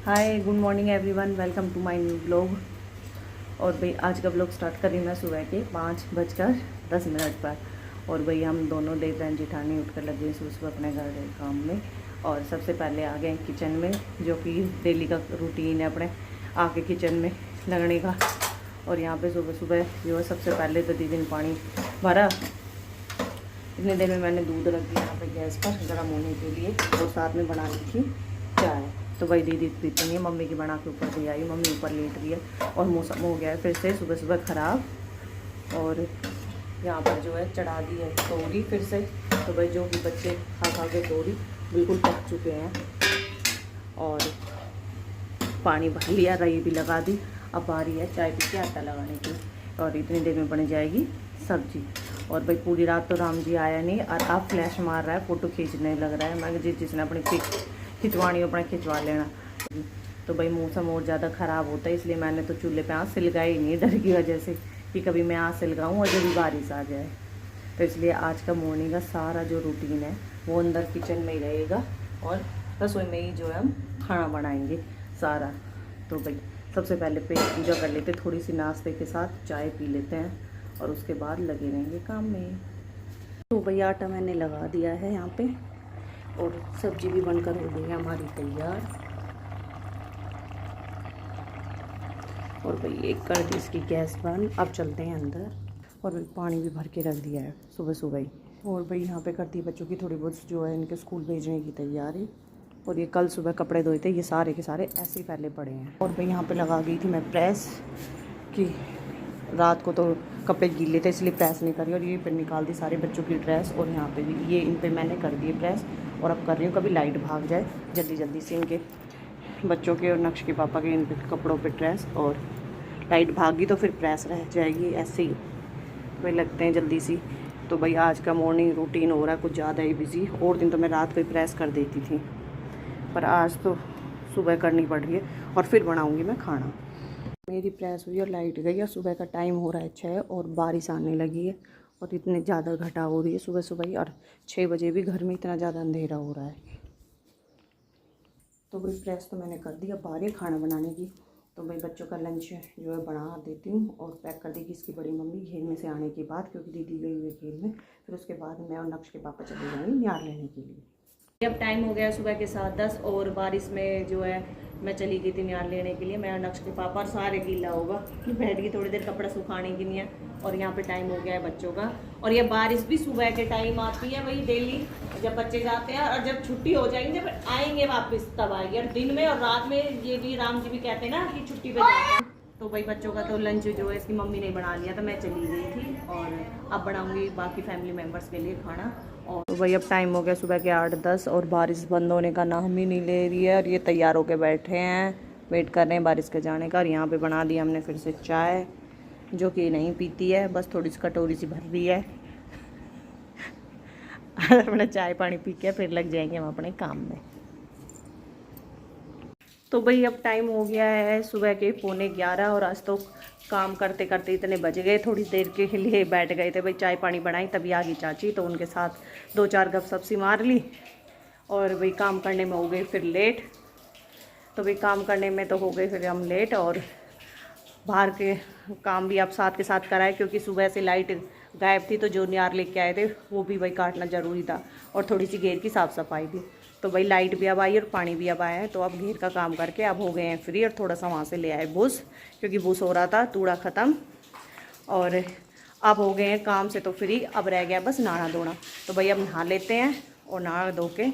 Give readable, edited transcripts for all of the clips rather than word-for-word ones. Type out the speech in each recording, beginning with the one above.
Hi good morning everyone, welcome to my new blog. और भाई आज का ब्लॉग स्टार्ट कर रही हूँ मैं सुबह के 5:10 पर। और भाई हम दोनों देव बहन जिठानी उठकर लगे हैं सुबह सुबह अपने घर के काम में। और सबसे पहले आ गए किचन में, जो कि डेली का रूटीन है अपने आके किचन में लगने का। और यहाँ पे सुबह सुबह जो है सबसे पहले तो दीदी ने पानी भरा। इतने देर में मैंने दूध रख दिया यहाँ पे गैस पर गर्म होने के लिए, और साथ में बना ली थी चाय। तो भाई दीदी पीती नहीं है, मम्मी की बना के ऊपर दे आई, मम्मी ऊपर लेट रही है। और मौसम हो गया है फिर से सुबह सुबह ख़राब। और यहाँ पर जो है चढ़ा दी है तोरी फिर से। तो भाई जो कि बच्चे खा खा के तोरी बिल्कुल पक चुके हैं। और पानी भर लिया, रई भी लगा दी। अब आ रही है चाय पी के आटा लगाने की, और इतनी देर में बन जाएगी सब्जी। और भाई पूरी रात तो राम जी आया नहीं, और अब फ्लैश मार रहा है, फ़ोटो खींचने लग रहा है। मैं जिसने अपनी पिक खिंचवानी हो अपना खिंचवा लेना। तो भाई मौसम और ज़्यादा ख़राब होता है, इसलिए मैंने तो चूल्हे पे आँच सिलगाई ही नहीं, डर की वजह से कि कभी मैं आँच सिलगाऊँ और जब भी बारिश आ जाए। तो इसलिए आज का मॉर्निंग का सारा जो रूटीन है वो अंदर किचन में ही रहेगा, और रसोई में ही जो है हम खाना बनाएंगे सारा। तो भाई सबसे पहले पेट पूजा कर लेते, थोड़ी सी नाश्ते के साथ चाय पी लेते हैं, और उसके बाद लगे रहेंगे काम में। तो भाई आटा मैंने लगा दिया है यहाँ पे, और सब्जी भी बनकर हो गई है हमारी तैयार। और भाई एक कर दी इसकी गैस बंद, अब चलते हैं अंदर। और भाई पानी भी भर के रख दिया है सुबह सुबह ही। और भाई यहाँ पे करती है बच्चों की थोड़ी बहुत जो है इनके स्कूल भेजने की तैयारी। और ये कल सुबह कपड़े धोए थे, ये सारे के सारे ऐसे ही फैले पड़े हैं। और भाई यहाँ पे लगा गई थी मैं प्रेस कि रात को तो कपड़े गीले थे इसलिए प्रेस नहीं करी। और ये फिर निकाल दी सारे बच्चों की ड्रेस, और यहाँ पे भी ये इन पे मैंने कर दी प्रेस। और अब कर रही हूँ, कभी लाइट भाग जाए जल्दी जल्दी से इनके बच्चों के और नक्श के पापा के इन कपड़ों पे ड्रेस, और लाइट भागी तो फिर प्रेस रह जाएगी ऐसे ही। भाई लगते हैं जल्दी सी। तो भाई आज का मॉर्निंग रूटीन हो रहा है कुछ ज़्यादा ही बिजी। और दिन तो मैं रात को ही प्रेस कर देती थी, पर आज तो सुबह करनी पड़ रही है। और फिर बनाऊँगी मैं खाना। मेरी प्रेस हुई और लाइट गई, और सुबह का टाइम हो रहा है 6, और बारिश आने लगी है। और इतने ज़्यादा घटा हो रही है सुबह सुबह ही, और 6 बजे भी घर में इतना ज़्यादा अंधेरा हो रहा है। तो भाई प्रेस तो मैंने कर दी, अब बारी खाना बनाने की। तो भाई बच्चों का लंच जो है बना देती हूँ, और पैक कर देगी इसकी बड़ी मम्मी घेर में से आने के बाद, क्योंकि दीदी गई हुई है घेर में। फिर उसके बाद मैं और नक्श के पापा चले जाएंगे न्यार लेने के लिए। अब टाइम हो गया सुबह के 7:10, और बारिश में जो है मैं चली गई थी न्यार लेने के लिए। मैं और नक्श के पापा, और सारे गीला होगा, बैठ गई थोड़ी देर कपड़ा सुखाने के लिए। और यहाँ पे टाइम हो गया है बच्चों का। और ये बारिश भी सुबह के टाइम आती है वही डेली, जब बच्चे जाते हैं, और जब छुट्टी हो जाएंगे, जब आएंगे वापस तब आएगी। और दिन में और रात में ये भी राम जी भी कहते हैं ना कि छुट्टी पे जाते हैं। तो भाई बच्चों का तो लंच जो है इसकी मम्मी ने बना लिया था, मैं चली गई थी। और अब बनाऊंगी बाकी फैमिली मेम्बर्स के लिए खाना। और तो भाई अब टाइम हो गया सुबह के 8:10, और बारिश बंद होने का नाम ही नहीं ले रही है। और ये तैयार होके बैठे हैं, वेट कर रहे हैं बारिश के जाने का। और यहाँ पे बना दी हमने फिर से चाय, जो कि नहीं पीती है, बस थोड़ी सी कटोरी सी भर रही है। अपना चाय पानी पी के फिर लग जाएंगे हम अपने काम में। तो भाई अब टाइम हो गया है सुबह के 11:15, और आज तो काम करते करते इतने बज गए। थोड़ी देर के लिए बैठ गए थे भाई, चाय पानी बनाई, तभी आ गई चाची, तो उनके साथ 2-4 गपशप सी मार ली। और भाई काम करने में हो गए फिर लेट। तो भाई काम करने में तो हो गए फिर हम लेट, और बाहर के काम भी अब साथ के साथ कराए, क्योंकि सुबह से लाइट गायब थी। तो जो न्यार लेके आए थे वो भी भाई काटना ज़रूरी था, और थोड़ी सी घेर की साफ़ सफाई भी। तो भाई लाइट भी अब आई और पानी भी अब आया है। तो अब घेर का काम करके अब हो गए हैं फ्री, और थोड़ा सा वहाँ से ले आए भूस, क्योंकि भूस हो रहा था, तूड़ा ख़त्म। और अब हो गए हैं काम से तो फ्री, अब रह गया बस नहाना धोना। तो भाई अब नहा लेते हैं, और नहा धो के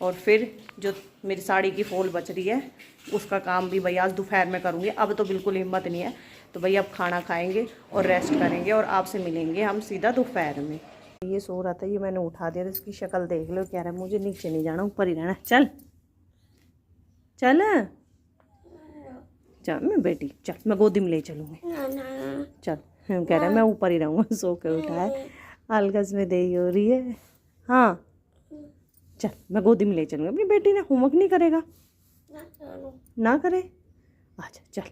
और फिर जो मेरी साड़ी की फॉल बच रही है उसका काम भी भाई आज दोपहर में करूँगी। अब तो बिल्कुल हिम्मत नहीं है। तो भाई अब खाना खाएंगे और रेस्ट करेंगे, और आपसे मिलेंगे हम सीधा दोपहर में। ये सो रहा था, ये मैंने उठा दिया, तो इसकी शक्ल देख लो, कह रहा है मुझे नीचे नहीं जाना, ऊपर ही रहना। चल चल चल मैं बेटी, चल मैं गोदी में ले चलूँगी, चल। कह रहा है मैं ऊपर ही रहूँगा, सो के उठा है, अलगस में देरी हो रही है। हाँ चल मैं गोदी में ले चलूँगी अपनी बेटी ने, होमवर्क नहीं करेगा ना करे, अच्छा चल।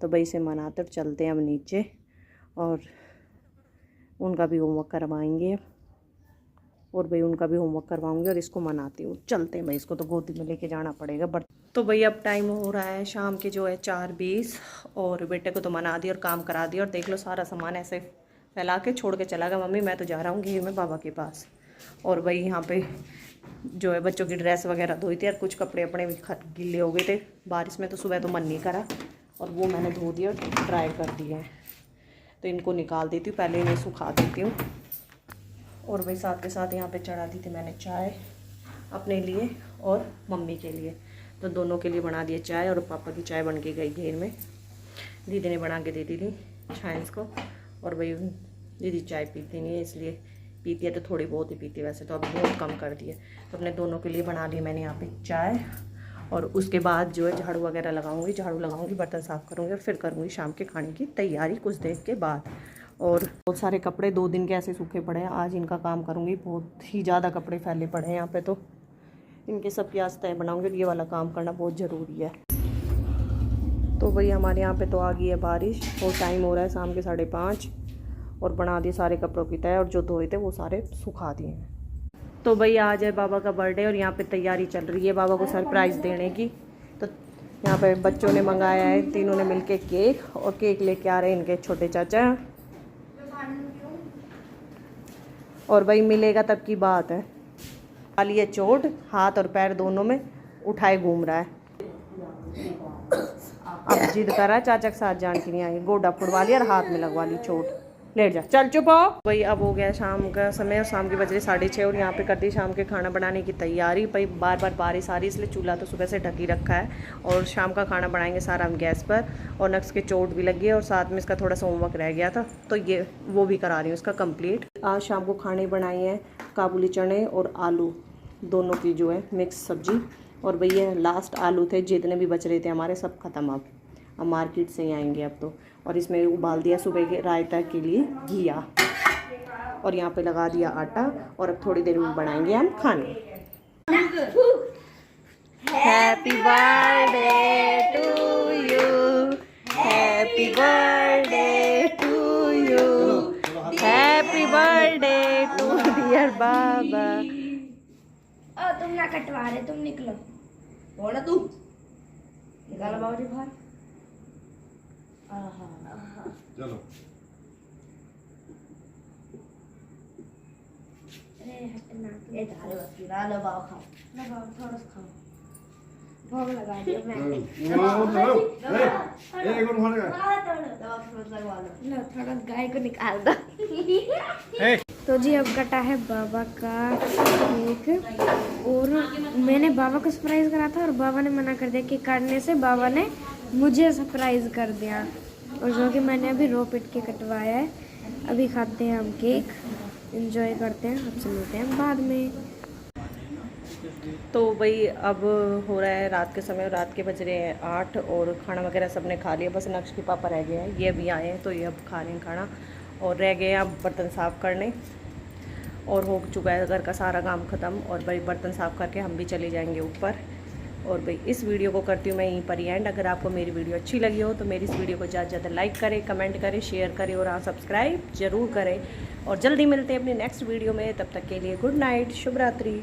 तो भाई से मनाते चलते हैं अब नीचे, और उनका भी होमवर्क करवाएंगे अब, और भाई उनका भी होमवर्क करवाऊंगी, और इसको मनाती हूँ। चलते हैं भाई, इसको तो गोदी में लेके जाना पड़ेगा। बट तो भाई अब टाइम हो रहा है शाम के जो है 4:20 और बेटे को तो मना दिया और काम करा दिया और देख लो सारा सामान ऐसे फैला के छोड़ के चला गया, मम्मी मैं तो जा रहा हूँ घेर में बाबा के पास। और भाई यहाँ पे जो है बच्चों की ड्रेस वगैरह धोई थी और कुछ कपड़े अपने भी गीले हो गए थे बारिश में, तो सुबह तो मन नहीं करा और वो मैंने धो दिया और ड्राई कर दिया है। तो इनको निकाल देती हूँ, पहले इन्हें सुखा देती हूँ। और भाई साथ के साथ यहाँ पे चढ़ा दी थी मैंने चाय अपने लिए और मम्मी के लिए, तो दोनों के लिए बना दिया चाय। और पापा की चाय बन के गई घेर में, दीदी ने बना के दे दी थी साइंस को। और भाई दीदी चाय पीती नहीं है, इसलिए पीती है तो थोड़ी बहुत ही पीती है, वैसे तो अभी बहुत कम कर दी है। तो अपने दोनों के लिए बना ली मैंने यहाँ पे चाय। और उसके बाद जो है झाड़ू वगैरह लगाऊंगी, झाड़ू लगाऊंगी, बर्तन साफ़ करूँगी और फिर करूँगी शाम के खाने की तैयारी कुछ देर के बाद। और बहुत सारे कपड़े 2 दिन के ऐसे सूखे पड़े हैं, आज इनका काम करूँगी। बहुत ही ज़्यादा कपड़े फैले पड़े हैं यहाँ पे, तो इनके सब की आज तय बनाऊँगी। ये वाला काम करना बहुत ज़रूरी है। तो भाई हमारे यहाँ पे तो आ गई है बारिश और टाइम हो रहा है शाम के 5:30 और बना दिए सारे कपड़ों की तय और जो धोए थे वो सारे सुखा दिए हैं। तो भाई आज है बाबा का बर्थडे और यहाँ पे तैयारी चल रही है बाबा को सरप्राइज़ देने की। तो यहाँ पे बच्चों ने मंगाया है, तीनों ने मिलके केक, और केक लेके आ रहे हैं इनके छोटे चाचा। और भाई मिलेगा तब की बात है। वाली है चोट, हाथ और पैर दोनों में उठाए घूम रहा है। अब जिद कर रहा है चाचा के साथ जान की नहीं आई, गोडा फुड़वा लिया और हाथ में लगवा ली चोट। लेट जा, चल चुप हो। भाई अब हो गया शाम का समय और शाम की बज रही 6:30 और यहाँ पे कर दी शाम के खाना बनाने की तैयारी। भाई बार बार बारिश आ रही इसलिए चूल्हा तो सुबह से ढक ही रखा है और शाम का खाना बनाएंगे सारा हम गैस पर। और नक्स के चोट भी लगी है और साथ में इसका थोड़ा सा होमवर्क रह गया था, तो ये वो भी करा रही हूँ इसका कंप्लीट। आज शाम को खाने बनाए हैं काबुली चने और आलू दोनों की जो है मिक्स सब्जी। और भैया लास्ट आलू थे, जितने भी बच रहे थे हमारे सब ख़त्म। अब मार्केट से ही आएंगे अब तो। और इसमें उबाल दिया सुबह के रायता के लिए घिया और यहाँ पे लगा दिया आटा और अब थोड़ी देर में बनाएंगे हम खाने। Happy birthday to you, happy birthday to you, happy birthday to dear बाबा। तुम ना कटवा रहे, तुम निकलो। बोला तू निकालो बाबा जी बाहर। चलो ये धारे बस गिरा लो बाबा, खाओ ना बाबा, थोड़ा सा खाओ। भोग लगा दियो मैं। लो थोड़ा गाय को निकाल दो। तो जी अब कटा है बाबा का केक और मैंने बाबा को सरप्राइज करा था और बाबा ने मना कर दिया कि करने से, बाबा ने मुझे सरप्राइज कर दिया। और जो कि मैंने अभी रो पिट के कटवाया है। अभी खाते हैं हम केक, एंजॉय करते हैं, आपसे मिलते हैं बाद में। तो भाई अब हो रहा है रात के समय, रात के बज रहे हैं 8 और खाना वगैरह सबने खा लिया, बस नक्श के पापा रह गए हैं, ये अभी आए हैं तो ये अब खा रहे हैं खाना। और रह गए हैं अब बर्तन साफ़ करने और हो चुका है घर का सारा काम ख़त्म। और भाई बर्तन साफ़ करके हम भी चले जाएंगे ऊपर। और भाई इस वीडियो को करती हूँ मैं यहीं पर ही एंड। अगर आपको मेरी वीडियो अच्छी लगी हो तो मेरी इस वीडियो को ज़्यादा से ज़्यादा लाइक करें, कमेंट करें, शेयर करें और हाँ सब्सक्राइब ज़रूर करें। और जल्दी मिलते हैं अपनी नेक्स्ट वीडियो में, तब तक के लिए गुड नाइट, शुभ रात्रि।